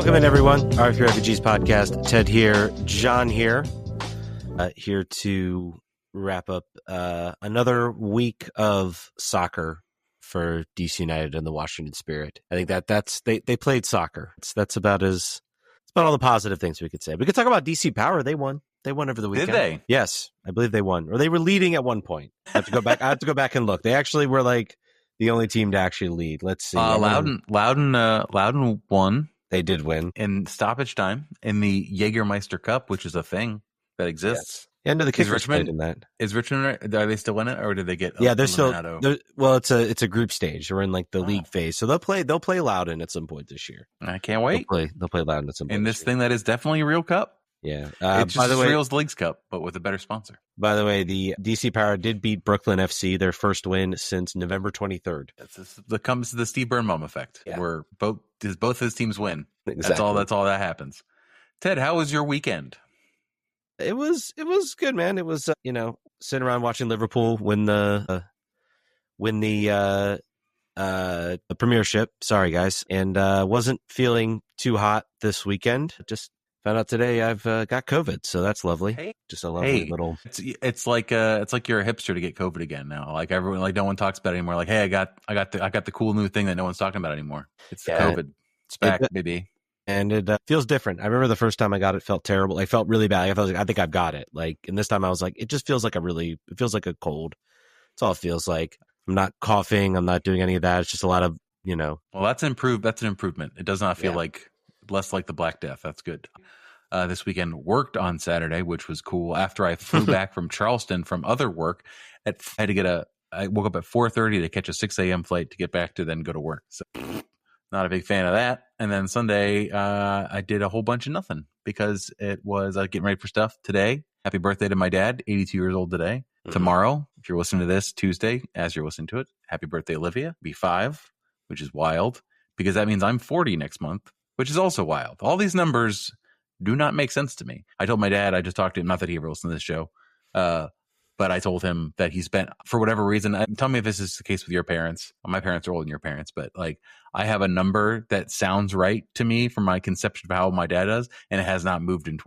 Welcome in, everyone. RFU Refugees Podcast. Ted here, Jon here. Here to wrap up another week of soccer for DC United and the Washington Spirit. I think that's they played soccer. That's about all the positive things we could say. We could talk about DC Power. They won. They won over the weekend. Did they? Yes, I believe they won. Or they were leading at one point. I have to go back and look. They actually were like the only team to actually lead. Let's see. Loudon won. They did win in stoppage time in the Jägermeister Cup, which is a thing that exists. Yeah, no, the Kickers played in that. Is Richmond? Are they still in it, or did they get? Yeah, they're still. Well, it's a group stage. We're in like the league phase, so they'll play Loudon at some point this year. I can't wait. They'll play Loudon at some point in this thing that is definitely a real cup. Yeah, it's just as real as the Leagues Cup, but with a better sponsor. By the way, the DC Power did beat Brooklyn FC, their first win since November 23rd. That comes to the Steve Birnbaum effect, where both his teams win. Exactly. That's all that happens. Ted, how was your weekend? It was good, man. It was sitting around watching Liverpool win the Premiership. Sorry, guys, and wasn't feeling too hot this weekend. Just found out today I've got COVID, so that's lovely. Hey. Just a lovely little. It's like you're a hipster to get COVID again now. Like everyone, like no one talks about it anymore. Like, hey, I got the cool new thing that no one's talking about anymore. It's COVID. It's back, baby. And it feels different. I remember the first time I got it felt terrible. I felt really bad. I felt like I think I've got it. Like, and this time I was like, it just feels like it feels like a cold. That's all it feels like. I'm not coughing. I'm not doing any of that. It's just a lot of Well, that's an improvement. It does not feel like less like the Black Death. That's good. This weekend worked on Saturday, which was cool. After I flew back from Charleston from other work, I woke up at 4:30 to catch a 6 a.m. flight to get back to then go to work. So not a big fan of that. And then Sunday, I did a whole bunch of nothing because it was getting ready for stuff today. Happy birthday to my dad, 82 years old today. Mm-hmm. Tomorrow, if you're listening to this Tuesday, as you're listening to it, happy birthday, Olivia. Be 5, which is wild because that means I'm 40 next month, which is also wild. All these numbers do not make sense to me. I told my dad, I just talked to him, not that he ever listened to this show, but I told him that he spent, for whatever reason, tell me if this is the case with your parents. Well, my parents are older than your parents, but like I have a number that sounds right to me from my conception of how my dad does, and it has not moved in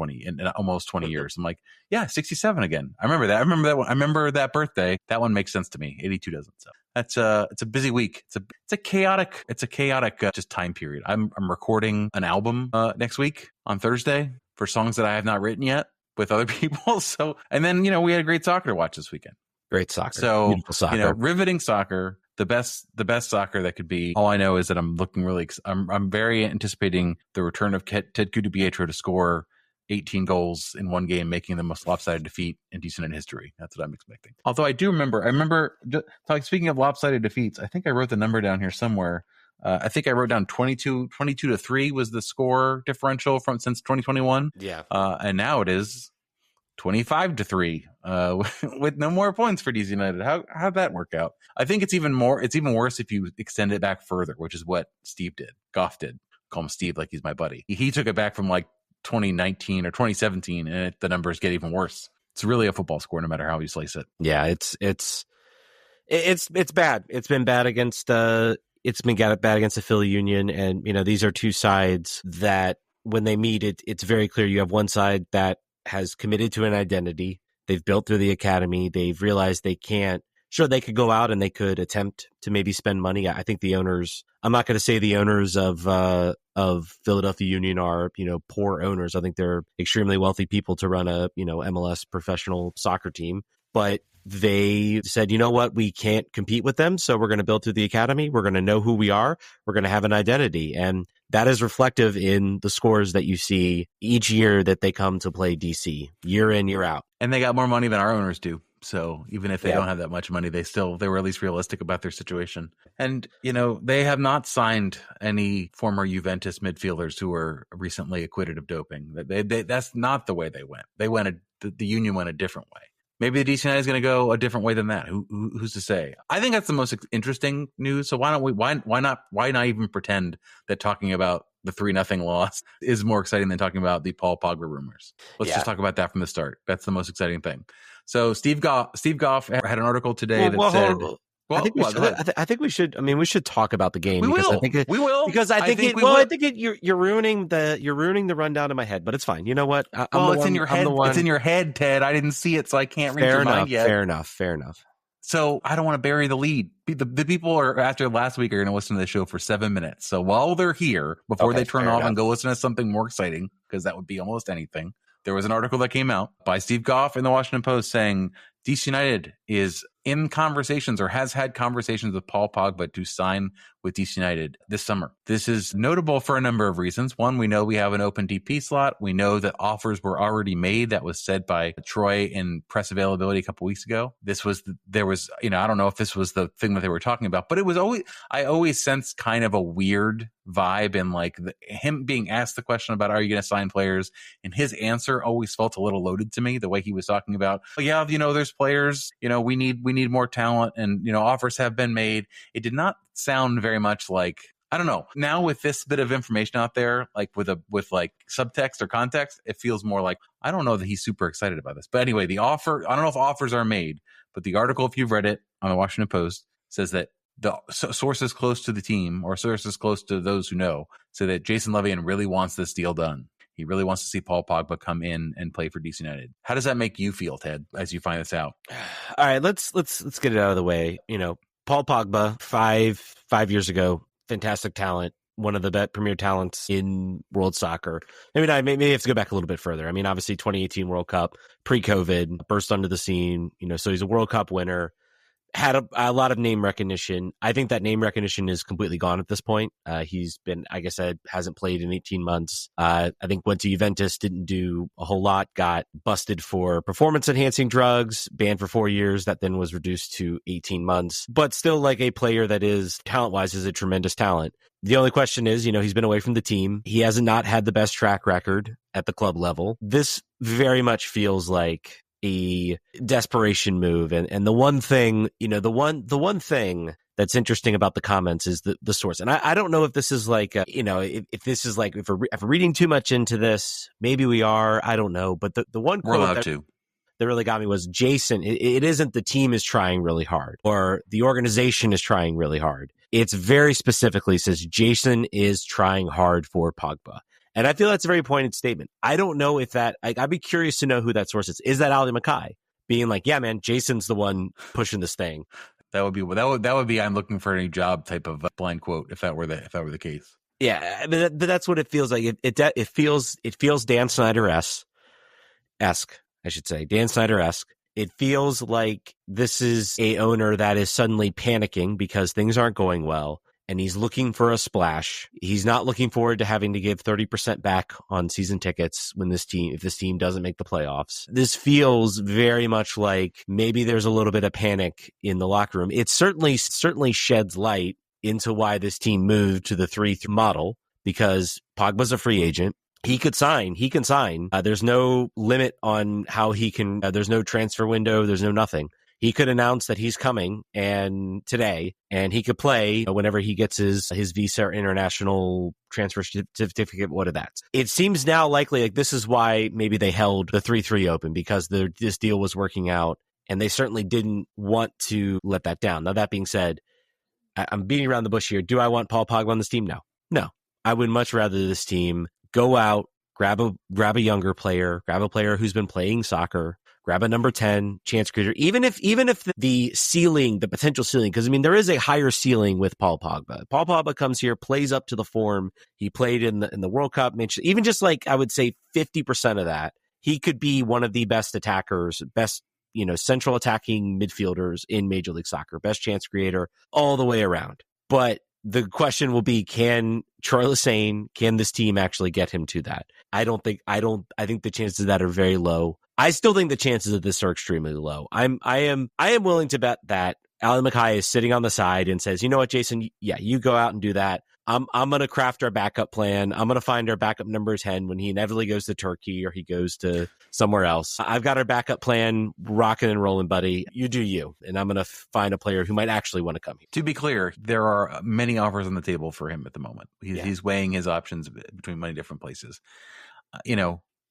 almost 20 years. I'm like, yeah, 67 again. I remember that. I remember that one. I remember that birthday. That one makes sense to me. 82 doesn't. So it's a busy week. It's a chaotic just time period. I'm recording an album next week on Thursday for songs that I have not written yet with other people. So, and then, we had great soccer to watch this weekend. Great soccer. So, beautiful soccer. Riveting soccer, the best soccer that could be. All I know is that I'm very anticipating the return of Ted DiPietro to score 18 goals in one game, making the most lopsided defeat in DC United history. That's what I'm expecting. Although I remember speaking of lopsided defeats, I think I wrote the number down here somewhere. I think I wrote down 22-3 was the score differential since 2021. Yeah. And now it is 25-3 with no more points for DC United. How'd that work out? I think it's even worse if you extend it back further, which is what Steve did. Goff did. Call him Steve like he's my buddy. He took it back from like 2019 or 2017, and the numbers get even worse. It's really a football score, no matter how you slice it. Yeah, it's bad. It's been bad against bad against the Philly Union, and these are two sides that when they meet, it's very clear. You have one side that has committed to an identity. They've built through the academy. They've realized they can't. Sure, they could go out and they could attempt to maybe spend money. I think the owners. I'm not going to say the owners of Philadelphia Union are poor owners. I think they're extremely wealthy people to run a MLS professional soccer team. But they said, you know what, we can't compete with them, so we're going to build through the academy. We're going to know who we are. We're going to have an identity, and that is reflective in the scores that you see each year that they come to play DC, year in, year out. And they got more money than our owners do. So even if they don't have that much money, they were at least realistic about their situation. And, they have not signed any former Juventus midfielders who were recently acquitted of doping. That's not the way they went. The Union went a different way. Maybe the DC United is going to go a different way than that. Who's to say? I think that's the most interesting news. So why not even pretend that talking about the 3-0 loss is more exciting than talking about the Paul Pogba rumors? Let's just talk about that from the start. That's the most exciting thing. So Steve Goff had an article today that said, Well, I think we should. I think we should. I mean, we should talk about the game. We will. You're ruining the rundown in my head. But it's fine. You know what? It's in your head. It's in your head, Ted. I didn't see it, so I can't read your mind yet. Fair enough. So I don't want to bury the lead. The people are after last week are going to listen to the show for 7 minutes. So while they're here, before they turn off and go listen to something more exciting, because that would be almost anything, there was an article that came out by Steve Goff in the Washington Post saying DC United is in conversations or has had conversations with Paul Pogba to sign with DC United this summer. This is notable for a number of reasons. One, we know we have an open DP slot. We know that offers were already made. That was said by Troy in press availability a couple weeks ago. I don't know if this was the thing that they were talking about, but I always sensed kind of a weird vibe in like him being asked the question about, are you going to sign players? And his answer always felt a little loaded to me, the way he was talking about, there's players, we need more talent and, offers have been made. It did not sound very much like, I don't know. Now with this bit of information out there, like with subtext or context, it feels more like, I don't know that he's super excited about this. But anyway, the offer, I don't know if offers are made, but the article, if you've read it on the Washington Post, says that the sources close to the team or sources close to those who know say that Jason Levian really wants this deal done. He really wants to see Paul Pogba come in and play for DC United. How does that make you feel, Ted, as you find this out? All right, let's get it out of the way. Paul Pogba, five years ago, fantastic talent, one of the premier talents in world soccer. Maybe have to go back a little bit further. I mean, obviously 2018 World Cup, pre-COVID, burst onto the scene, so he's a World Cup winner. Had a lot of name recognition. I think that name recognition is completely gone at this point. He's been, like I said, hasn't played in 18 months. I think went to Juventus, didn't do a whole lot, got busted for performance-enhancing drugs, banned for 4 years. That then was reduced to 18 months. But still, like a player that is, talent-wise, is a tremendous talent. The only question is, he's been away from the team. He has not had the best track record at the club level. This very much feels like a desperation move. And the one thing, the one thing that's interesting about the comments is the source. And I don't know if this is like, if this is like, if we're reading too much into this, maybe we are, I don't know. But the one quote that really got me was Jason. It isn't the team is trying really hard or the organization is trying really hard. It's very specifically says Jason is trying hard for Pogba. And I feel that's a very pointed statement. I don't know if that, I'd be curious to know who that source is. Is that Ali Mackay being like, yeah, man, Jason's the one pushing this thing? That would be I'm looking for a new job type of blind quote if that were the case. Yeah, but that's what it feels like. It feels Dan Snyder-esque, I should say, Dan Snyder-esque. It feels like this is a owner that is suddenly panicking because things aren't going well. And he's looking for a splash. He's not looking forward to having to give 30% back on season tickets if this team doesn't make the playoffs. This feels very much like maybe there's a little bit of panic in the locker room. It certainly sheds light into why this team moved to the 3-3 model, because Pogba's a free agent. He can sign. There's no limit on how he can. There's no transfer window. There's no nothing. He could announce that he's coming today, and he could play whenever he gets his visa or international transfer certificate, what of that. It seems now likely like this is why maybe they held the 3-3 open, because this deal was working out, and they certainly didn't want to let that down. Now, that being said, I'm beating around the bush here. Do I want Paul Pogba on this team? No. I would much rather this team go out, grab a younger player, grab a player who's been playing soccer, grab a number 10 chance creator, even if the ceiling, the potential ceiling, because I mean, there is a higher ceiling with Paul Pogba. Paul Pogba comes here, plays up to the form he played in the World Cup, even just like, I would say 50% of that, he could be one of the best attackers, best, central attacking midfielders in Major League Soccer, best chance creator all the way around. But the question will be, can this team actually get him to that? I think the chances of that are very low. I still think the chances of this are extremely low. I am willing to bet that Ali Mackay is sitting on the side and says, you know what, Jason, yeah, you go out and do that. I'm going to craft our backup plan. I'm going to find our backup number 10 when he inevitably goes to Turkey or he goes to somewhere else. I've got our backup plan rocking and rolling, buddy. You do you. And I'm going to find a player who might actually want to come here. To be clear, there are many offers on the table for him at the moment. He's weighing his options between many different places.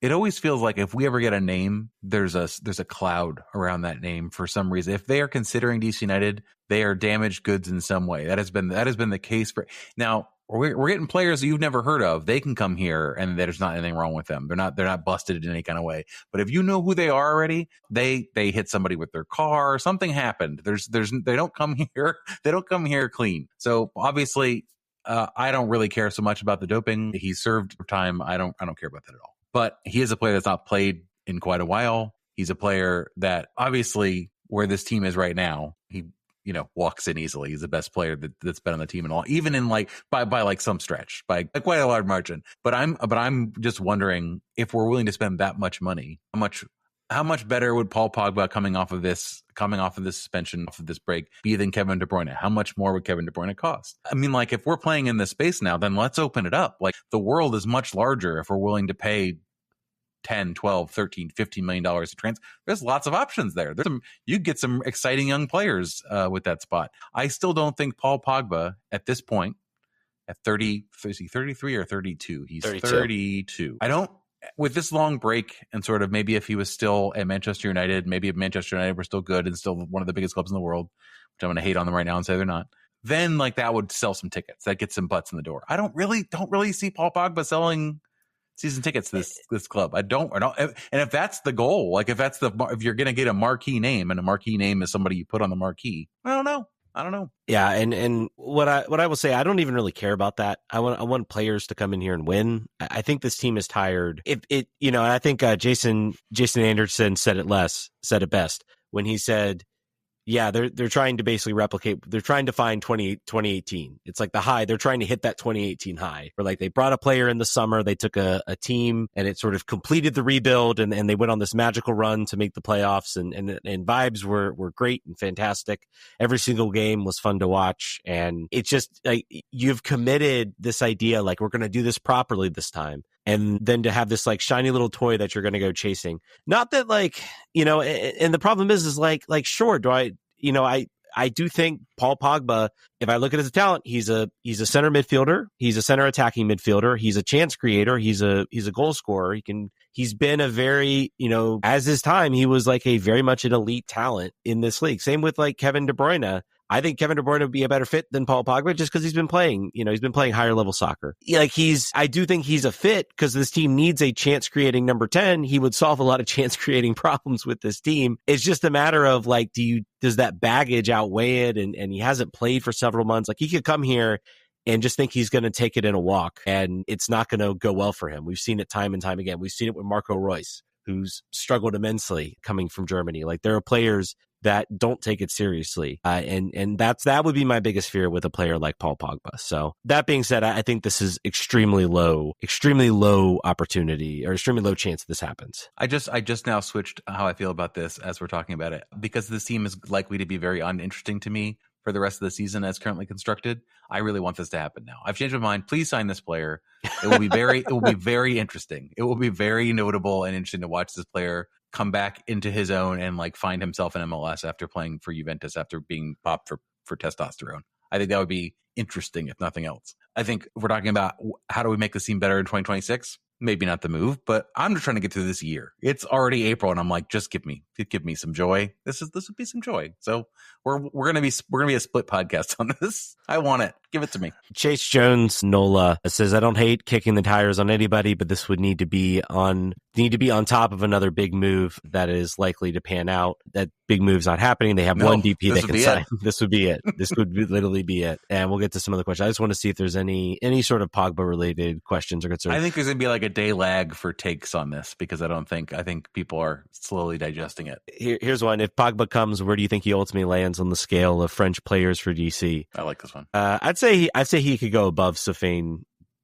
It always feels like if we ever get a name, there's a cloud around that name for some reason. If they are considering DC United, they are damaged goods in some way. That has been the case for now. We're getting players that you've never heard of. They can come here and there's not anything wrong with them. They're not busted in any kind of way. But if you know who they are already, they hit somebody with their car, something happened. They don't come here. They don't come here clean. So obviously, I don't really care so much about the doping. He served time. I don't care about that at all. But he is a player that's not played in quite a while. He's a player that obviously where this team is right now, he walks in easily. He's the best player that's been on the team and all, even in like by like some stretch, by quite a large margin. But I'm just wondering if we're willing to spend that much money, how much better would Paul Pogba coming off of this suspension, off of this break, be than Kevin De Bruyne? How much more would Kevin De Bruyne cost? I mean, like if we're playing in this space now, then let's open it up. Like the world is much larger if we're willing to pay 10, 12, 13, $15 million to transfer. There's lots of options there. You get some exciting young players with that spot. I still don't think Paul Pogba at this point, at 30, is he 33 or 32? He's 32. I don't, with this long break and sort of maybe if he was still at Manchester United, maybe if Manchester United were still good and still one of the biggest clubs in the world, which I'm going to hate on them right now and say they're not, then like that would sell some tickets. That gets some butts in the door. I don't really see Paul Pogba selling season tickets to this club. I don't. And if that's the goal, like if you're going to get a marquee name and a marquee name is somebody you put on the marquee, I don't know. Yeah. And what I will say, I don't even really care about that. I want players to come in here and win. I think this team is tired. And I think Jason Anderson said it best when he said, yeah, they're trying to basically replicate. They're trying to find 2018. It's like the high. They're trying to hit that 2018 high. Where like they brought a player in the summer. They took a team and it sort of completed the rebuild and they went on this magical run to make the playoffs and vibes were great and fantastic. Every single game was fun to watch. And it's just like you've committed this idea like we're going to do this properly this time. And then to have this like shiny little toy that you're going to go chasing. Not that like, and the problem is like, sure, I do think Paul Pogba, if I look at his talent, he's a center midfielder. He's a center attacking midfielder. He's a chance creator. He's a goal scorer. He's been a very, as his time, he was like a very much an elite talent in this league. Same with like Kevin De Bruyne. I think Kevin De Bruyne would be a better fit than Paul Pogba just because he's been playing higher level soccer. I do think he's a fit because this team needs a chance creating number 10. He would solve a lot of chance creating problems with this team. It's just a matter of like, does that baggage outweigh it? And he hasn't played for several months. Like he could come here and just think he's going to take it in a walk and it's not going to go well for him. We've seen it time and time again. We've seen it with Marco Reus, who's struggled immensely coming from Germany. Like there are players that don't take it seriously. And that would be my biggest fear with a player like Paul Pogba. So that being said, I think this is extremely low opportunity or extremely low chance this happens. I just now switched how I feel about this as we're talking about it because this team is likely to be very uninteresting to me for the rest of the season as currently constructed. I really want this to happen now. I've changed my mind. Please sign this player. It will be very interesting. It will be very notable and interesting to watch this player come back into his own and like find himself in MLS after playing for Juventus after being popped for testosterone. I think that would be interesting if nothing else. I think if we're talking about how do we make this team better in 2026, maybe not the move, but I'm just trying to get through this year. It's already April and I'm like, just give me some joy. This would be some joy. So we're going to be a split podcast on this. I want it. Give it to me. Chase Jones Nola says, I don't hate kicking the tires on anybody, but this would need to be on top of another big move that is likely to pan out. That big move's not happening. They have one DP they can sign. This would be it. This would literally be it. And we'll get to some other questions. I just want to see if there's any sort of Pogba related questions or concerns. I think there's going to be like a day lag for takes on this because I think people are slowly digesting it. Here's one. If Pogba comes, where do you think he ultimately lands on the scale of French players for DC? I like this one. I'd say he could go above Safin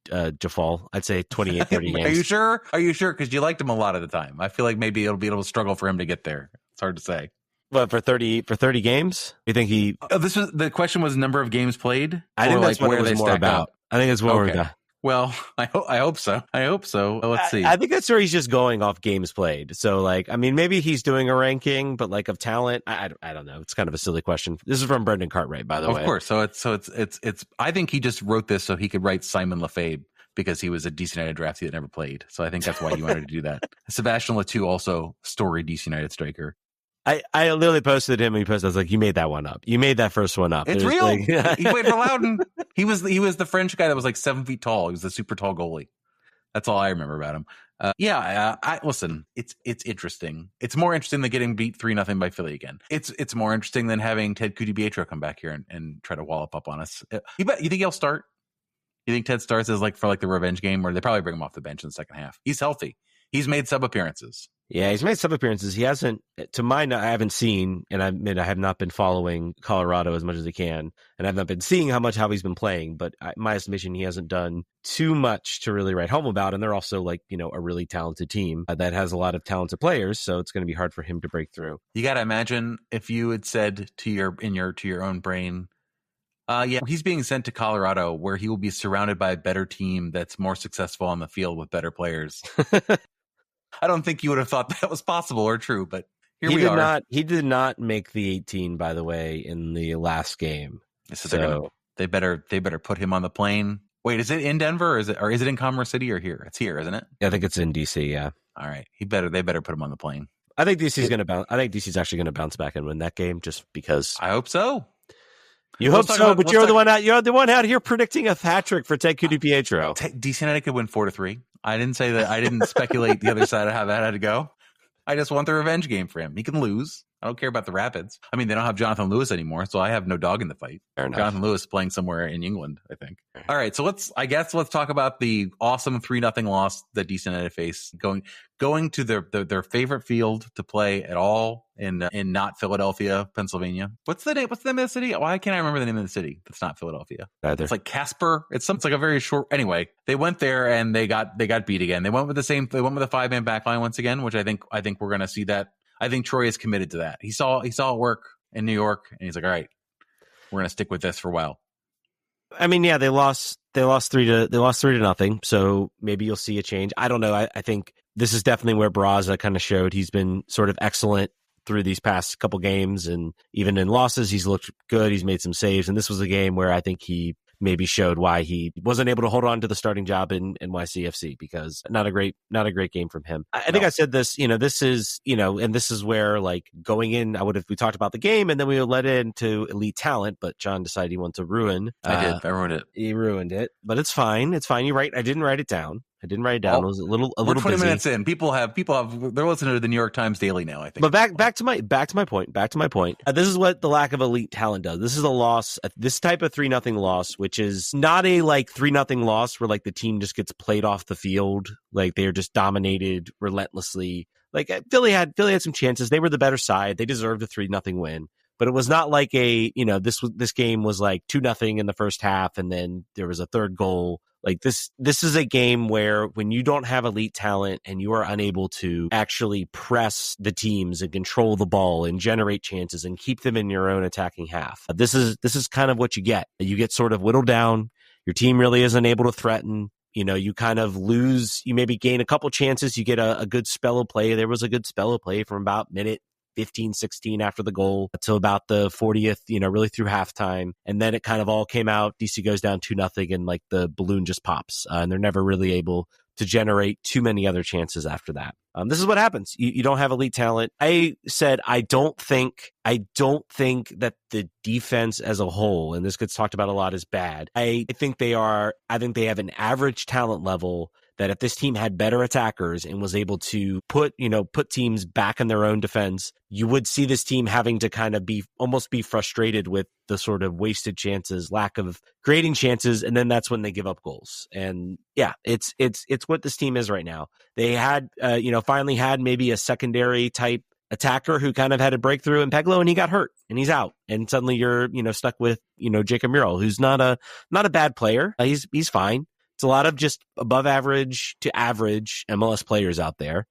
Jafal. I'd say 28, 30 games. Are you sure? Because you liked him a lot of the time. I feel like maybe it'll be a little struggle for him to get there. It's hard to say. What, for 30 games? You think he? Oh, the question was number of games played. I think that's what it was more about. I think that's what we're about. Well, I hope so. Let's see. I think that's where he's just going off games played. So, like, I mean, maybe he's doing a ranking, but like of talent, I don't know. It's kind of a silly question. This is from Brendan Cartwright, by the way. Of course. So it's. I think he just wrote this so he could write Simon Lefebvre because he was a DC United draftee that never played. So I think that's why he wanted to do that. Sebastian Letou, also storied DC United striker. I literally posted him. And I was like, "You made that one up. You made that first one up. It's real." He played for Loudoun. He was the French guy that was like 7 feet tall. He was the super tall goalie. That's all I remember about him. I listen. It's interesting. It's more interesting than getting beat 3-0 by Philly again. It's more interesting than having Ted Pietro come back here and try to wallop up on us. You think he'll start? You think Ted starts as for the revenge game, or they probably bring him off the bench in the second half? He's healthy. He's made sub appearances. Yeah, he's made sub appearances. He hasn't, to my I haven't seen, and I admit I have not been following Colorado as much as I can, and I've not been seeing how he's been playing. But my estimation, he hasn't done too much to really write home about. And they're also a really talented team that has a lot of talented players, so it's going to be hard for him to break through. You got to imagine if you had said to your own brain, he's being sent to Colorado where he will be surrounded by a better team that's more successful on the field with better players. I don't think you would have thought that was possible or true, but we are. He did not make the 18, by the way, in the last game. So they better put him on the plane. Wait, is it in Denver or is it in Commerce City or here? It's here, isn't it? Yeah, I think it's in DC. Yeah. All right. They better put him on the plane. I think DC's going to bounce. I think DC's actually going to bounce back and win that game just because. I hope so. You hope so, but you're the one out here predicting a hat trick for Ted Pietro. DC United could win 4-3. I didn't say that. I didn't speculate the other side of how that had to go. I just want the revenge game for him. He can lose. I don't care about the Rapids. I mean, they don't have Jonathan Lewis anymore, so I have no dog in the fight. Fair enough. Jonathan Lewis playing somewhere in England, I think. All right, so let's talk about the awesome 3-0 loss that DC United faced, going to their favorite field to play at all in not Philadelphia, Pennsylvania. What's the name of the city? Why can't I remember the name of the city that's not Philadelphia? Either. It's like Casper. It's like a very short. Anyway, they went there and they got beat again. They went with a 5-man backline once again, which I think we're going to see that. I think Troy is committed to that. He saw it work in New York, and he's like, all right, we're going to stick with this for a while. I mean, yeah, they lost 3-0. So maybe you'll see a change. I don't know. I think this is definitely where Barraza kind of showed he's been sort of excellent through these past couple games, and even in losses, he's looked good. He's made some saves, and this was a game where I think he maybe showed why he wasn't able to hold on to the starting job in NYCFC, because not a great game from him. I think I said this, this is, and this is where going in, we talked about the game and then we would let it into elite talent, but John decided he wanted to ruin. I ruined it. He ruined it, but it's fine. It's fine. You're right. I didn't write it down. I was a little 20 busy. Minutes in. People have they're listening to the New York Times Daily now, I think. But back to my point. This is what the lack of elite talent does. This is a loss, this type of 3-0 loss, which is not a 3-0 loss where the team just gets played off the field, they're just dominated relentlessly. Philly had some chances. They were the better side. They deserved a 3-0 win. But it was not this game was 2-0 in the first half and then there was a third goal. This is a game where when you don't have elite talent and you are unable to actually press the teams and control the ball and generate chances and keep them in your own attacking half, this is kind of what you get. You get sort of whittled down. Your team really isn't able to threaten. You kind of lose. You maybe gain a couple chances. You get a good spell of play. There was a good spell of play from about minute 15, 16 after the goal till about the 40th, really through halftime. And then it kind of all came out. DC goes down 2-0 and the balloon just pops and they're never really able to generate too many other chances after that. This is what happens. You don't have elite talent. I said, I don't think that the defense as a whole, and this gets talked about a lot, is bad. I think they have an average talent level that if this team had better attackers and was able to put teams back in their own defense, you would see this team having to kind of almost be frustrated with the sort of wasted chances, lack of creating chances, and then that's when they give up goals. And yeah, it's what this team is right now. They had finally had maybe a secondary type attacker who kind of had a breakthrough in Peglo, and he got hurt and he's out. And suddenly you're stuck with Jacob Murrell, who's not a bad player. He's fine. It's a lot of just above average to average MLS players out there.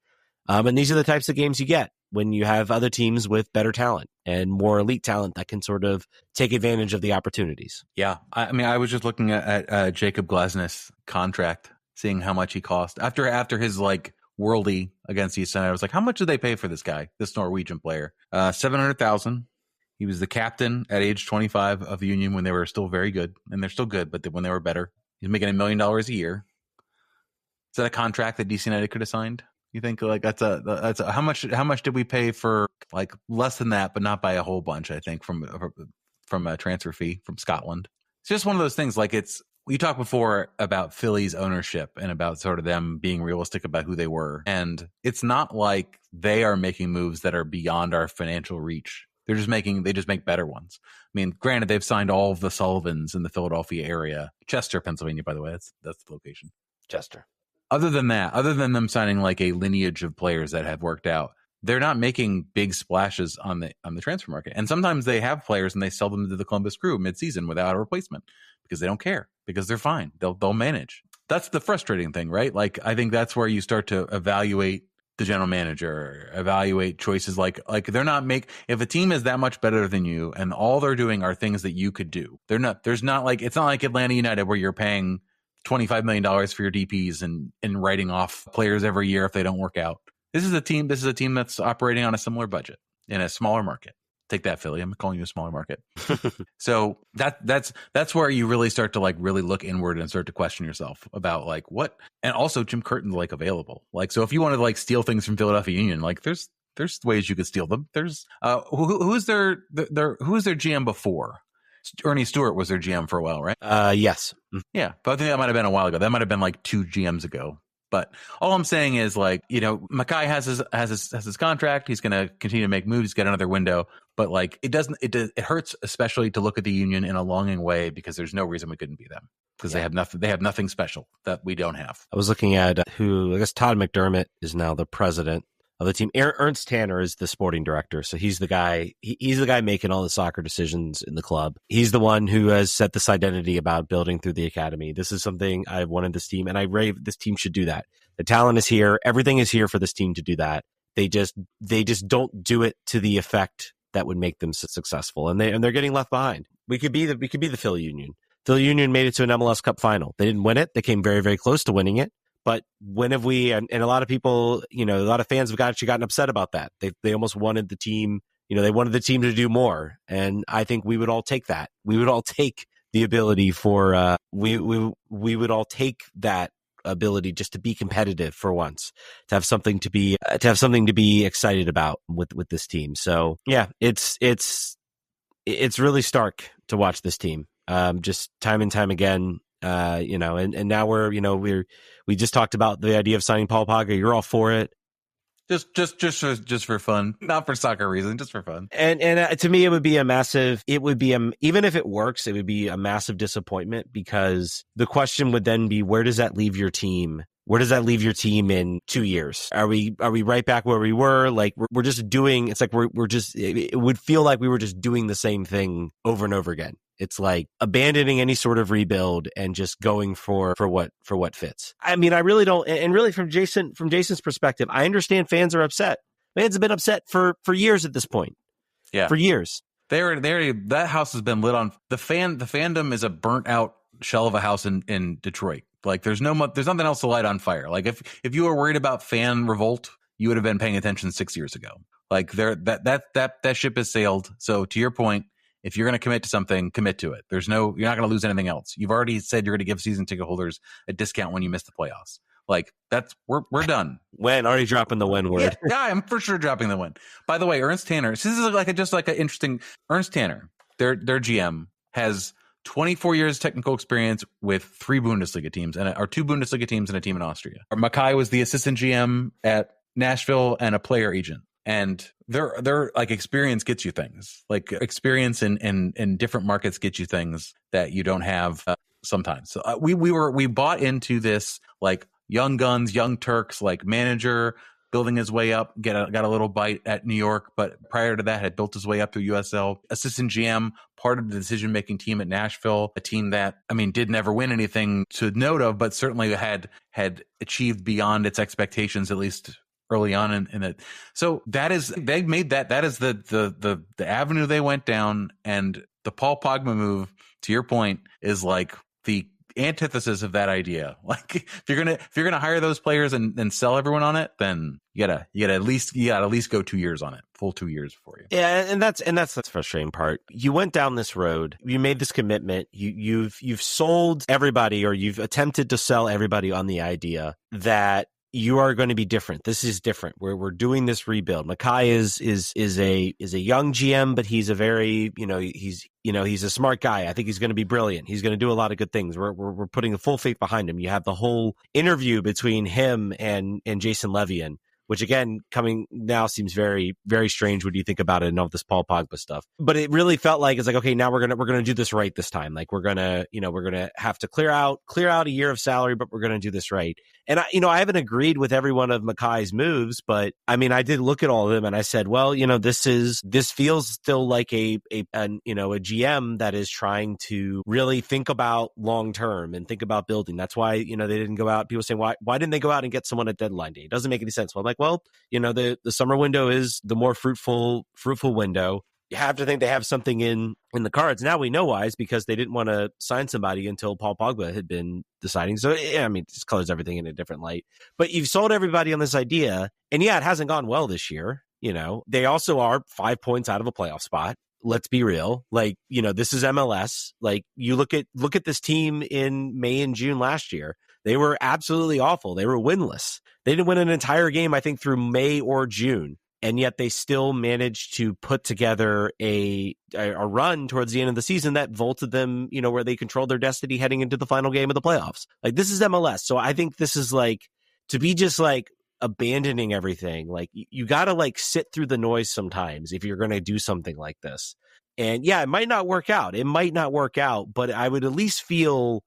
And these are the types of games you get when you have other teams with better talent and more elite talent that can sort of take advantage of the opportunities. Yeah. I mean, I was just looking at Jacob Glasnow's contract, seeing how much he cost after his worldie against East United. I was like, how much did they pay for this guy, this Norwegian player? $700,000. He was the captain at age 25 of the Union when they were still very good, and they're still good, but when they were better. He's making $1 million a year. Is that a contract that DC United could have signed? You think like that's a how much did we pay for like less than that, but not by a whole bunch? I think from a transfer fee from Scotland. It's just one of those things. Like we talked before about Philly's ownership and about sort of them being realistic about who they were, and it's not like they are making moves that are beyond our financial reach. They just make better ones. I mean, granted, they've signed all of the Sullivans in the Philadelphia area, Chester, Pennsylvania, by the way. That's the location. Chester. Other than them signing like a lineage of players that have worked out, they're not making big splashes on the transfer market. And sometimes they have players and they sell them to the Columbus Crew midseason without a replacement because they don't care, because they're fine. They'll manage. That's the frustrating thing, right? Like, I think that's where you start to evaluate the general manager, evaluate choices like they're not if a team is that much better than you and all they're doing are things that you could do. It's not like Atlanta United where you're paying $25 million for your DPs and writing off players every year if they don't work out. This is a team that's operating on a similar budget in a smaller market. Take that, Philly. I'm calling you a smaller market. So that's where you really start to like really look inward and start to question yourself about like what, and also Jim Curtin's like available. Like, so if you wanted to like steal things from Philadelphia Union, like there's ways you could steal them. There's who's their GM before? Ernie Stewart was their GM for a while, right? Yes. Yeah, but I think that might have been a while ago. That might have been like 2 GMs ago. But all I'm saying is, like, you know, Mackay has his contract. He's going to continue to make moves. He's got another window. But like, it hurts, especially to look at the Union in a longing way, because there's no reason we couldn't be them, because they have nothing. They have nothing special that we don't have. I was looking at I guess Todd McDermott is now the president of the team. Ernst Tanner is the sporting director. So he's the guy. He's the guy making all the soccer decisions in the club. He's the one who has set this identity about building through the academy. This is something I wanted this team, and I rave this team should do that. The talent is here. Everything is here for this team to do that. They just don't do it to the effect that would make them successful, and they're getting left behind. We could be the Philly Union. Philly Union made it to an MLS Cup final. They didn't win it. They came very, very close to winning it. But when have we, and a lot of people, you know, a lot of fans have actually gotten upset about that. They almost wanted the team, you know, they wanted the team to do more. And I think we would all take that. We would all take the ability for, we would all take that ability just to be competitive for once, to have something to be excited about with this team. So yeah, it's really stark to watch this team. Just time and time again. You know, and now we just talked about the idea of signing Paul Pogba. You're all for it. Just for fun, not for soccer reasons, just for fun. And to me, even if it works, it would be a massive disappointment, because the question would then be, where does that leave your team? Where does that leave your team in 2 years? Are we right back where we were? Like we're just doing, it's like it would feel like we were just doing the same thing over and over again. It's like abandoning any sort of rebuild and just going for what fits. I mean, I really don't. And really, from Jason's perspective, I understand fans are upset. Fans have been upset for years at this point. Yeah, for years. That house has been lit on. The fandom is a burnt out shell of a house in Detroit. Like there's nothing else to light on fire. Like if you were worried about fan revolt, you would have been paying attention 6 years ago. Like that ship has sailed. So to your point, if you're going to commit to something, commit to it. You're not going to lose anything else. You've already said you're going to give season ticket holders a discount when you miss the playoffs. Like we're done. When already dropping the win word. Yeah, I'm for sure dropping the win. By the way, Ernst Tanner. This is just an interesting. Ernst Tanner, their GM, has 24 years technical experience with 3 Bundesliga teams or 2 Bundesliga teams and a team in Austria. Mackay was the assistant GM at Nashville and a player agent. And their like experience gets you things. Like experience in different markets gets you things that you don't have sometimes. So we bought into this like young guns, young Turks, like manager building his way up, got a little bite at New York, but prior to that had built his way up through USL. Assistant GM, part of the decision-making team at Nashville, a team that, I mean, did never win anything to note of, but certainly had achieved beyond its expectations, at least early on in it. So that is the avenue they went down, and the Paul Pogba move, to your point, is like the antithesis of that idea. Like if you're gonna hire those players and sell everyone on it, then you gotta at least go 2 years on it, full 2 years for you. Yeah, and that's the frustrating part. You went down this road, you made this commitment, you've sold everybody, or you've attempted to sell everybody on the idea that you are going to be different. This is different. We're doing this rebuild. Mackay is a young GM, but he's a very, he's a smart guy. I think he's going to be brilliant. He's going to do a lot of good things. We're putting a full faith behind him. You have the whole interview between him and Jason Levian, which again, coming now seems very, very strange when you think about it and all this Paul Pogba stuff. But it really felt like it's like, okay, now we're gonna do this right this time. Like we're gonna have to clear out a year of salary, but we're gonna do this right. And I haven't agreed with every one of Mackay's moves, but I mean, I did look at all of them and I said, well, this feels still like a GM that is trying to really think about long term and think about building. That's why, they didn't go out. People saying, why didn't they go out and get someone at deadline day? It doesn't make any sense. Well, I'm like, well, the summer window is the more fruitful window. You have to think they have something in the cards. Now we know why, is because they didn't want to sign somebody until Paul Pogba had been deciding. So, yeah, I mean, it just colors everything in a different light. But you've sold everybody on this idea. And yeah, it hasn't gone well this year. They also are 5 points out of a playoff spot. Let's be real. Like, this is MLS. Like, you look at this team in May and June last year. They were absolutely awful. They were winless. They didn't win an entire game, I think, through May or June. And yet they still managed to put together a run towards the end of the season that vaulted them, where they controlled their destiny heading into the final game of the playoffs. Like, this is MLS. So I think this is like, to be just like abandoning everything. Like, you got to like sit through the noise sometimes if you're going to do something like this. And yeah, it might not work out. But I would at least feel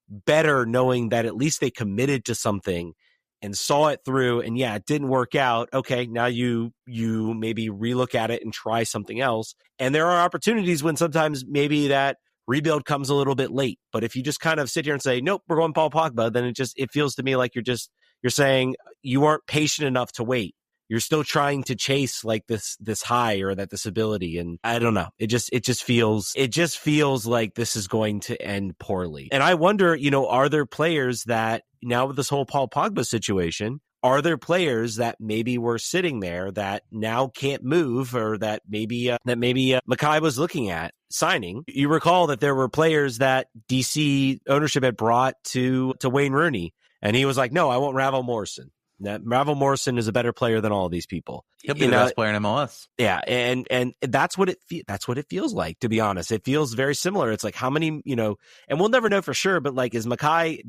better knowing that at least they committed to something and saw it through. And yeah, it didn't work out. Okay, now you maybe relook at it and try something else. And there are opportunities when sometimes maybe that rebuild comes a little bit late. But if you just kind of sit here and say, nope, we're going Paul Pogba, then it feels to me like you're saying you aren't patient enough to wait. You're still trying to chase like this high or this ability. And I don't know. It just feels like this is going to end poorly. And I wonder, are there players that now with this whole Paul Pogba situation, are there players that maybe were sitting there that now can't move, or that maybe Mackay was looking at signing? You recall that there were players that DC ownership had brought to Wayne Rooney, and he was like, no, I want Ravel Morrison. That Ravel Morrison is a better player than all of these people. He'll be the best player in MLS. Yeah, and that's what it feels like, to be honest. It feels very similar. It's like how many, and we'll never know for sure, but like does Mackay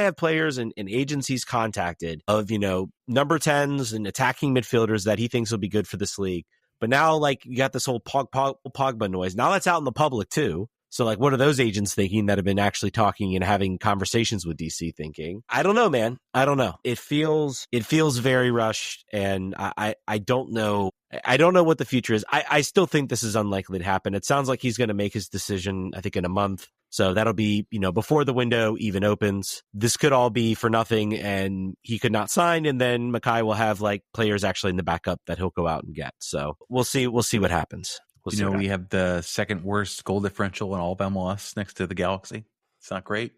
have players and agencies contacted of, number 10s and attacking midfielders that he thinks will be good for this league? But now like you got this whole Pogba noise. Now that's out in the public too. So, like, what are those agents thinking that have been actually talking and having conversations with DC thinking? I don't know, man. I don't know. It feels very rushed, and I don't know. I don't know what the future is. I still think this is unlikely to happen. It sounds like he's going to make his decision, I think, in a month. So that'll be, before the window even opens. This could all be for nothing, and he could not sign, and then Mackay will have like players actually in the backup that he'll go out and get. So we'll see what happens. We have the second worst goal differential in all of MLS next to the Galaxy. It's not great.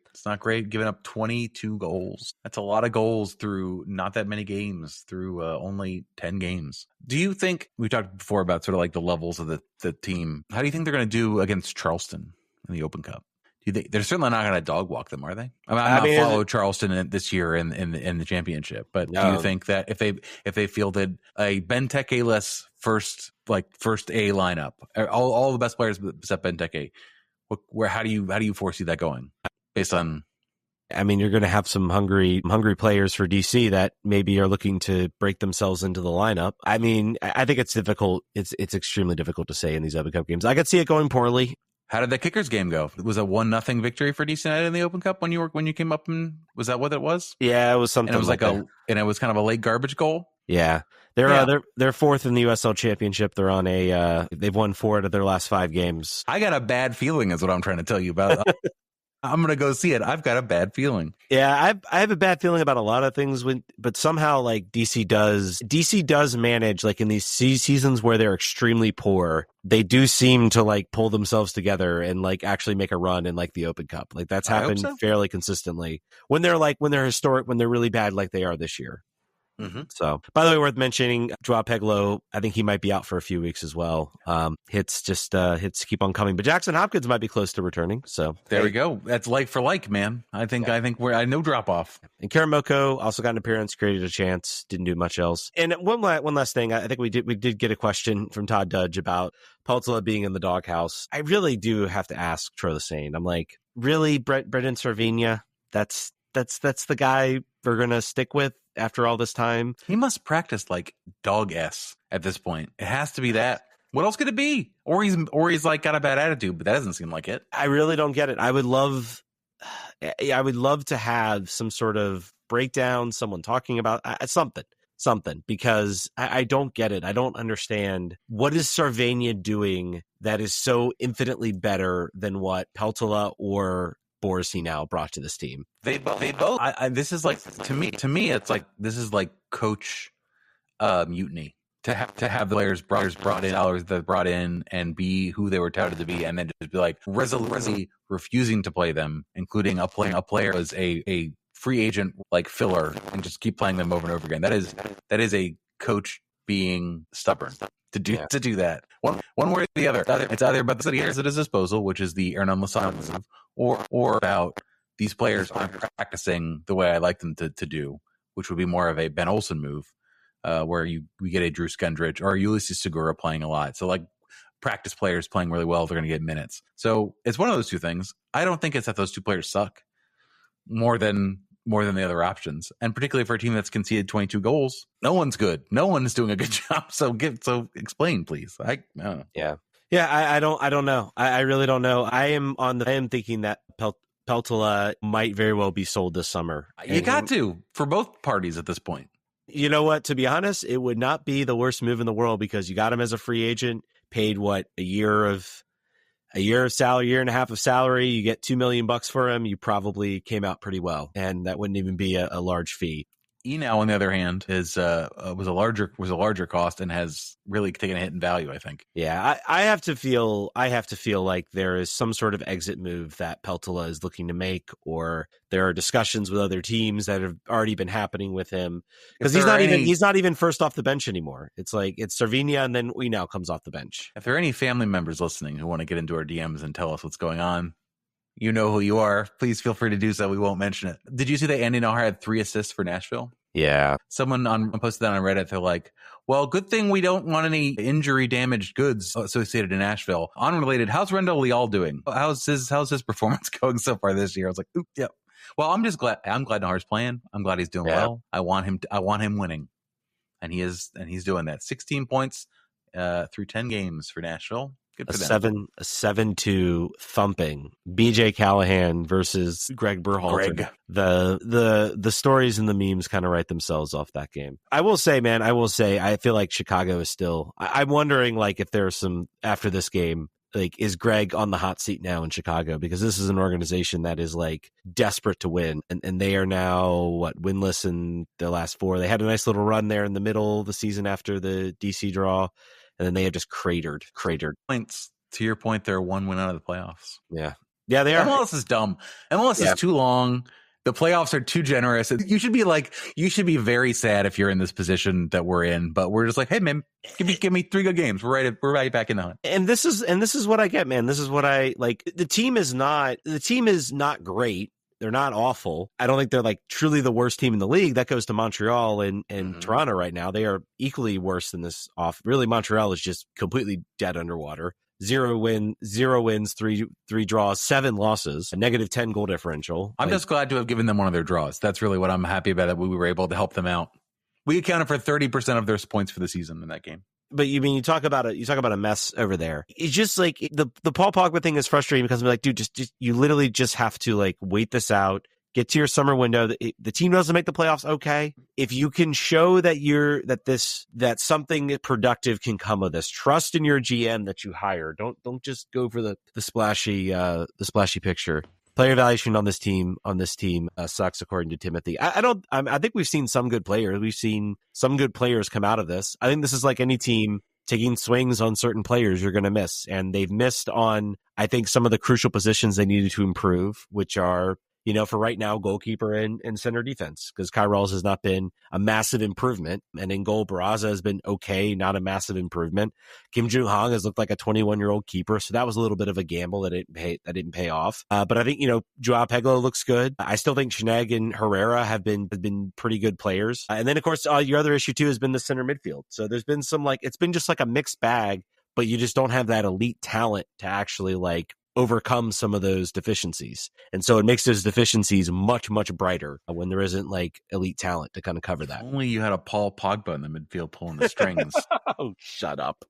Giving up 22 goals. That's a lot of goals through not that many games, through only 10 games. Do you think, we talked before about sort of like the levels of the team. How do you think they're going to do against Charleston in the Open Cup? Do you think they're certainly not going to dog walk them, are they? I mean, followed Charleston this year in the championship, but do you think that if they fielded a Benteke-less first A lineup, all the best players except Benteke, how do you foresee that going? Based on, I mean, you're going to have some hungry players for DC that maybe are looking to break themselves into the lineup. I mean, I think it's difficult. It's extremely difficult to say in these Open Cup games. I could see it going poorly. How did the Kickers game go? It was a 1-0 victory for DC United in the Open Cup when you came up, and was that what it was? Yeah, it was something. And it was and it was kind of a late garbage goal. Yeah. They're fourth in the USL Championship. They're on they've won 4 out of their last 5 games. I got a bad feeling is what I'm trying to tell you about. I'm going to go see it. I've got a bad feeling. Yeah, I have a bad feeling about a lot of things, but somehow like DC does manage, like in these seasons where they're extremely poor, they do seem to like pull themselves together and like actually make a run in like the Open Cup. Like that's happened fairly consistently when they're historic, when they're really bad like they are this year. So, by the way, worth mentioning, Joao Peglo, I think he might be out for a few weeks as well. Hits keep on coming, but Jackson Hopkins might be close to returning. So there we go. That's like for like, man. I think I no drop off. And Karamoko also got an appearance, created a chance, didn't do much else. And one last thing, I think we did get a question from Todd Dudge about Peltola being in the doghouse. I really do have to ask Troy Lesane. I'm like, really, Brendan Cervinia? That's the guy we're gonna stick with after all this time? He must practice like dog S at this point. It has to be that. What else could it be? Or he's like got a bad attitude, but that doesn't seem like it. I really don't get it. I would love to have some sort of breakdown, someone talking about something, because I don't get it. I don't understand. What is Cervania doing that is so infinitely better than what Peltola or Borisy now brought to this team? They both. This is like to me. It's like this is like coach mutiny to have the players brought in and be who they were touted to be, and then just be like resolutely refusing to play them, including a player as a free agent like filler, and just keep playing them over and over again. That is a coach being stubborn to do that. One way or the other. It's either about the city at his disposal, which is the Hernan Lozano move, or about these players aren't practicing the way I like them to do, which would be more of a Ben Olsen move, where we get a Drew Skendrich or Ulysses Segura playing a lot. So like practice players playing really well, they're going to get minutes. So it's one of those two things. I don't think it's that those two players suck more than the other options, and particularly for a team that's conceded 22 goals, no one's good. No one's doing a good job. So explain, please. I don't know. Yeah. I don't know. I really don't know. I am thinking that Peltola might very well be sold this summer. You got to, for both parties at this point. You know what? To be honest, it would not be the worst move in the world, because you got him as a free agent, paid a year of salary, year and a half of salary. You get $2 million for him. You probably came out pretty well, and that wouldn't even be a large fee. Now, on the other hand, was a larger cost and has really taken a hit in value, I think. Yeah, I have to feel like there is some sort of exit move that Peltola is looking to make, or there are discussions with other teams that have already been happening with him, because he's not even first off the bench anymore. It's like it's Cervinia, and then now comes off the bench. If there are any family members listening who want to get into our DMs and tell us what's going on, you know who you are. Please feel free to do so. We won't mention it. Did you see that Andy Nahr had 3 assists for Nashville? Yeah. Someone posted that on Reddit. They're like, well, good thing we don't want any injury damaged goods associated in Nashville. Unrelated, how's Rendell Leal doing? How's his performance going so far this year? I was like, oop, yep. Well, I'm glad Nahar's playing. I'm glad he's doing well. I want him winning. And he's doing that. 16 points through 10 games for Nashville. Good for them. A 7-2 thumping. BJ Callahan versus Greg Berhalter. The stories and the memes kind of write themselves off that game. I will say, I feel like Chicago is still. I'm wondering, like, if there's some after this game. Like, is Greg on the hot seat now in Chicago? Because this is an organization that is like desperate to win, and they are now winless in their last 4. They had a nice little run there in the middle of the season after the DC draw. And then they have just cratered. Points. To your point, they're 1 win out of the playoffs. Yeah, they are. MLS is dumb. MLS is too long. The playoffs are too generous. You should be very sad if you're in this position that we're in. But we're just like, hey man, give me 3 good games. We're right back in the hunt. And this is what I get, man. This is what I like. The team is not great. They're not awful. I don't think they're like truly the worst team in the league. That goes to Montreal and Toronto right now. They are equally worse than this off. Really, Montreal is just completely dead underwater. 0 wins, 3 draws, 7 losses, a -10 goal differential. I'm just glad to have given them one of their draws. That's really what I'm happy about, that we were able to help them out. We accounted for 30% of their points for the season in that game. But you talk about a mess over there. It's just like the Paul Pogba thing is frustrating, because I'm like, dude, just you literally just have to like wait this out, get to your summer window. The team doesn't make the playoffs, okay. If you can show that something productive can come of this, trust in your GM that you hire. Don't just go for the splashy picture. Player evaluation on this team sucks, according to Timothy. I think we've seen some good players. We've seen some good players come out of this. I think this is like any team taking swings on certain players you're going to miss. And they've missed on, I think, some of the crucial positions they needed to improve, which are for right now, goalkeeper and center defense, because Kai Rawls has not been a massive improvement. And in goal, Barraza has been okay, not a massive improvement. Kim Joo-hong has looked like a 21-year-old keeper, so that was a little bit of a gamble that didn't pay off. But I think, Joao Pedro looks good. I still think Schnegg and Herrera have been pretty good players. And then, of course, your other issue, too, has been the center midfield. So there's been it's been just like a mixed bag, but you just don't have that elite talent to actually overcome some of those deficiencies. And so it makes those deficiencies much, much brighter when there isn't elite talent to kind of cover that. If only you had a Paul Pogba in the midfield pulling the strings. Oh, shut up.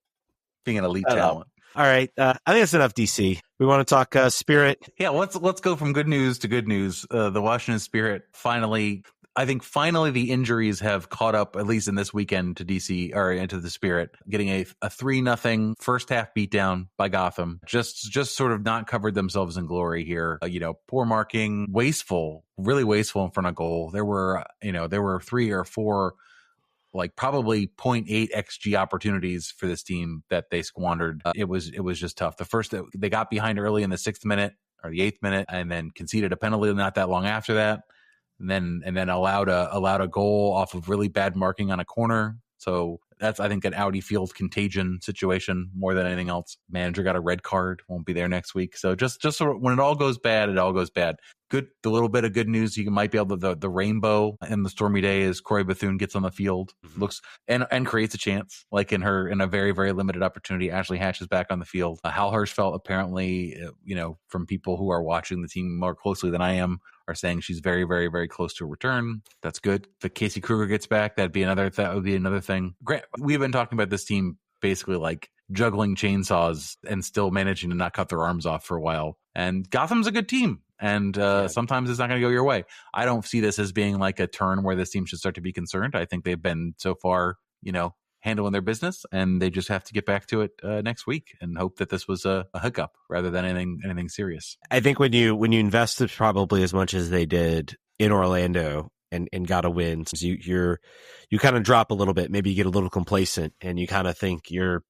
Being an elite talent. All right. I think that's enough, DC. We want to talk Spirit. Yeah, let's go from good news to good news. The Washington Spirit finally the injuries have caught up, at least in this weekend, to DC or into the Spirit, getting a 3-0 first half beatdown by Gotham. Just sort of not covered themselves in glory here. Poor marking, really wasteful in front of goal. There were 3 or 4 probably 0.8 XG opportunities for this team that they squandered. It was just tough. The first, they got behind early in the 6th minute or the 8th minute, and then conceded a penalty not that long after that. And then allowed a goal off of really bad marking on a corner. So that's, I think, an Audi Field contagion situation more than anything else. Manager got a red card, won't be there next week. So just sort of, when it all goes bad, it all goes bad. Good, the little bit of good news you might be able to, the rainbow in the stormy day is Corey Bethune gets on the field, looks and creates a chance, in a very, very limited opportunity. Ashley Hatch is back on the field. Hal Hirschfeld, apparently, from people who are watching the team more closely than I am, are saying she's very, very, very close to a return. That's good. If Casey Kruger gets back, that would be another thing. Great. We've been talking about this team basically juggling chainsaws and still managing to not cut their arms off for a while. And Gotham's a good team. And sometimes it's not going to go your way. I don't see this as being a turn where this team should start to be concerned. I think they've been so far, handling their business, and they just have to get back to it next week and hope that this was a hiccup rather than anything serious. I think when you invested probably as much as they did in Orlando and got a win, you kind of drop a little bit. Maybe you get a little complacent, and you kind of think you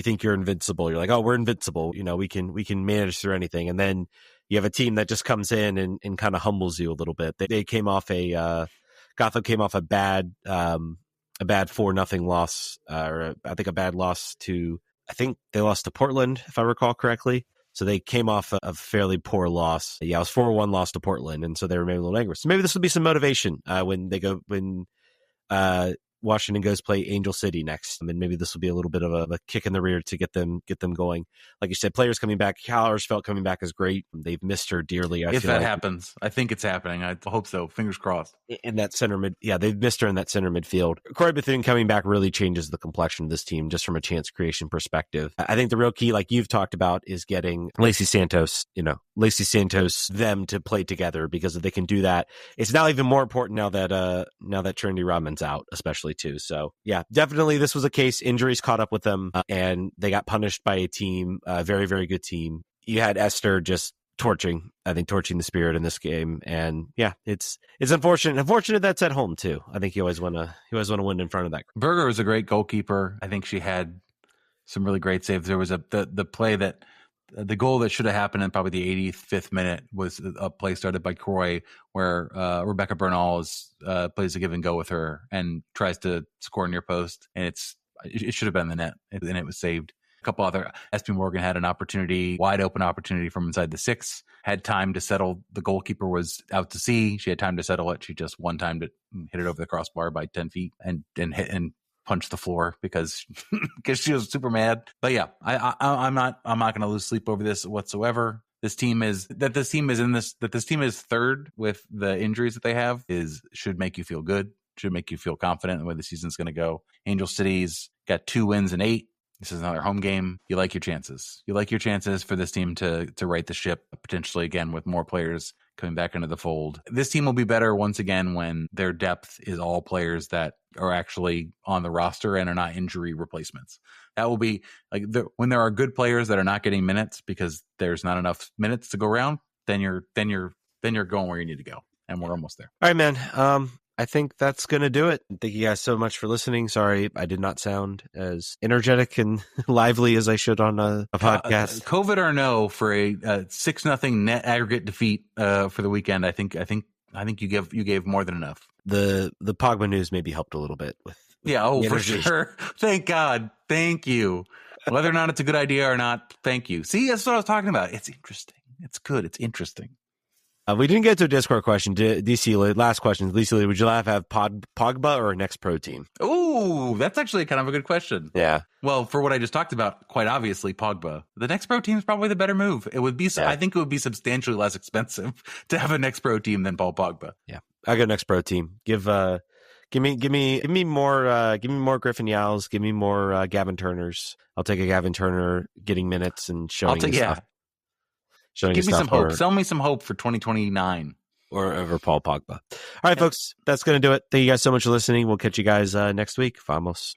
think you're invincible. You're like, oh, we're invincible. We can manage through anything. And then you have a team that just comes in and kind of humbles you a little bit. They came off Gotham came off a bad 4-0 loss, or I think a bad loss I think they lost to Portland, if I recall correctly. So they came off a fairly poor loss. Yeah, it was 4-1 loss to Portland, and so they were maybe a little angry. So maybe this will be some motivation when Washington goes play Angel City next. I mean, maybe this will be a little bit of a kick in the rear to get them going. Like you said, players coming back. Hal Hirschfeld coming back is great. They've missed her dearly. If that happens, I think it's happening. I hope so. Fingers crossed. In that center mid, yeah, they've missed her in that center midfield. Corey Bethune coming back really changes the complexion of this team just from a chance creation perspective. I think the real key, like you've talked about, is getting Lacey Santos, them to play together, because if they can do that, it's now even more important now that Trinity Rodman's out, especially too. So yeah, definitely this was a case. Injuries caught up with them, and they got punished by a team, a very, very good team. You had Esther just torching the Spirit in this game, and yeah, it's unfortunate that's at home too. I think you always want to win in front of that. Berger was a great goalkeeper. I think she had some really great saves. There was the play that the goal that should have happened in probably the 85th minute was a play started by Croy where Rebecca Bernal plays a give and go with her and tries to score near post, and it should have been the net, and it was saved. A couple other, SP Morgan had an opportunity, wide open opportunity from inside the 6, had time to settle. The goalkeeper was out to sea. She had time to settle it. She just one time to hit it over the crossbar by 10 feet and hit and punch the floor because she was super mad. But yeah, I'm not going to lose sleep over this whatsoever. This team is third with the injuries that they have should make you feel good, should make you feel confident in the way the season's going to go. Angel City's got 2 wins and 8. This is another home game. You like your chances. You like your chances for this team to right the ship, potentially again with more players coming back into the fold. This team will be better once again when their depth is all players that are actually on the roster and are not injury replacements. That will be when there are good players that are not getting minutes because there's not enough minutes to go around, then you're going where you need to go. And we're almost there. All right, man. I think that's going to do it. Thank you guys so much for listening. Sorry, I did not sound as energetic and lively as I should on a podcast. COVID or no, for a 6-0 net aggregate defeat for the weekend, I think you gave more than enough. The Pogba news maybe helped a little bit with for sure. Thank God. Thank you. Whether or not it's a good idea or not, thank you. See, that's what I was talking about. It's interesting. It's good. It's interesting. We didn't get to a Discord question. DC, last question. DC, would you have Pogba or next pro team? Oh, that's actually kind of a good question. Yeah. Well, for what I just talked about, quite obviously, Pogba. The next pro team is probably the better move. It would be. Yeah. I think it would be substantially less expensive to have a next pro team than Paul Pogba. Yeah, I got next pro team. Give me more Griffin Yowls. Give me more Gavin Turners. I'll take a Gavin Turner getting minutes and showing his stuff. Give me some hope. Sell me some hope for 2029. Or over Paul Pogba. All right, folks, that's going to do it. Thank you guys so much for listening. We'll catch you guys next week. Vamos.